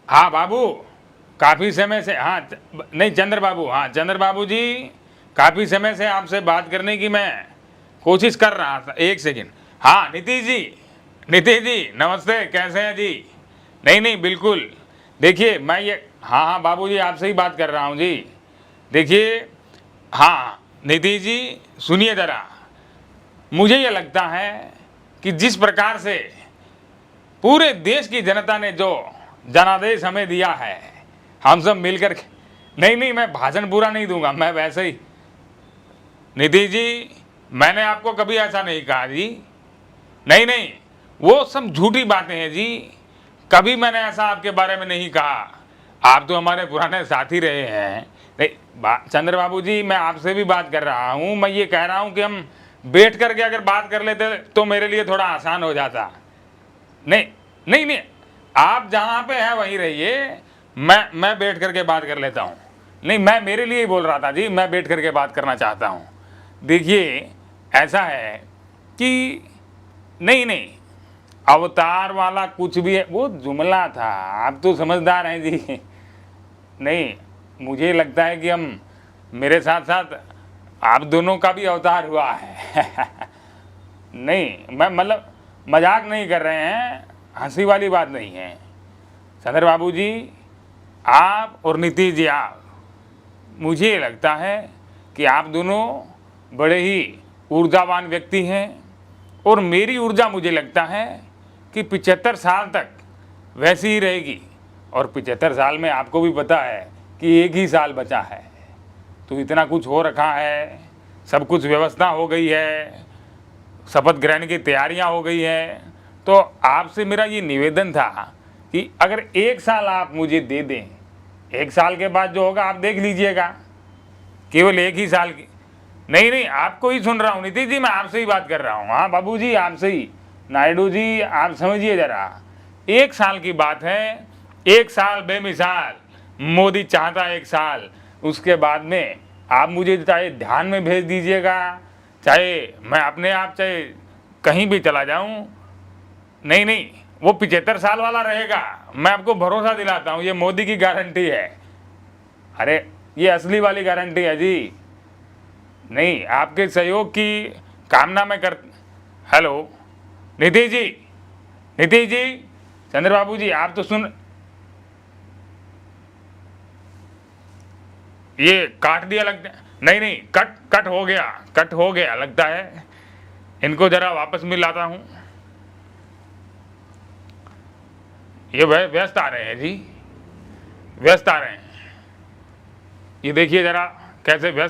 हाँ बाबू, काफ़ी समय से, हाँ नहीं चंद्र बाबू, हाँ चंद्र बाबू जी, काफ़ी समय से आपसे बात करने की मैं कोशिश कर रहा था। एक सेकंड। हाँ नीतीश जी, नीतीश जी नमस्ते, कैसे हैं जी? नहीं नहीं बिल्कुल, देखिए मैं ये, हाँ हाँ बाबू जी आपसे ही बात कर रहा हूँ जी। देखिए, हाँ नीतीश जी सुनिए ज़रा, मुझे ये लगता है कि जिस प्रकार से पूरे देश की जनता ने जो जनादेश हमें दिया है, हम सब मिलकर के, नहीं नहीं मैं भाषण पूरा नहीं दूंगा, मैं वैसे ही, निधि जी मैंने आपको कभी ऐसा नहीं कहा जी, नहीं नहीं, वो सब झूठी बातें हैं जी, कभी मैंने ऐसा आपके बारे में नहीं कहा। आप तो हमारे पुराने साथी रहे हैं। नहीं चंद्र बाबू जी, मैं आपसे भी बात कर रहा हूँ, मैं ये कह रहा हूँ कि हम बैठ करके अगर बात कर लेते तो मेरे लिए थोड़ा आसान हो जाता। नहीं नहीं नहीं, आप जहाँ पे हैं वहीं रहिए, मैं बैठ करके बात कर लेता हूँ। नहीं मैं मेरे लिए ही बोल रहा था जी, मैं बैठ करके बात करना चाहता हूँ। देखिए ऐसा है कि नहीं नहीं, अवतार वाला कुछ भी है वो जुमला था, आप तो समझदार हैं जी। नहीं, मुझे लगता है कि हम, मेरे साथ साथ आप दोनों का भी अवतार हुआ है। नहीं मैं मतलब मजाक नहीं कर रहे हैं, हंसी वाली बात नहीं है। चंद्र बाबू जी आप और नीतीश जी आप, मुझे लगता है कि आप दोनों बड़े ही ऊर्जावान व्यक्ति हैं, और मेरी ऊर्जा मुझे लगता है कि 75 साल तक वैसी ही रहेगी। और 75 साल में आपको भी पता है कि एक ही साल बचा है, तो इतना कुछ हो रखा है, सब कुछ व्यवस्था हो गई है, शपथ ग्रहण की तैयारियां हो गई है। तो आपसे मेरा ये निवेदन था कि अगर 1 साल आप मुझे दे दें, 1 साल के बाद जो होगा आप देख लीजिएगा, केवल 1 ही साल की, नहीं नहीं आपको ही सुन रहा हूँ नीतीश जी, मैं आपसे ही बात कर रहा हूँ। हाँ बाबू जी आपसे ही, नायडू जी आप समझिए ज़रा, 1 साल की बात है, 1 साल बेमिसाल, मोदी चाहता 1 साल, उसके बाद में आप मुझे चाहे ध्यान में भेज दीजिएगा, चाहे मैं अपने आप चाहे कहीं भी चला जाऊं, नहीं नहीं वो 75 साल वाला रहेगा, मैं आपको भरोसा दिलाता हूं, ये मोदी की गारंटी है। अरे ये असली वाली गारंटी है जी, नहीं आपके सहयोग की कामना में कर। हेलो नीतीश जी, नीतीश जी, चंद्र बाबू जी आप तो सुन, ये काट दिया लगता है, नहीं नहीं कट कट हो गया, कट हो गया लगता है, इनको जरा वापस मिलाता हूं। ये व्यस्त आ रहे हैं जी, व्यस्त आ रहे हैं, ये देखिए जरा कैसे व्यस्त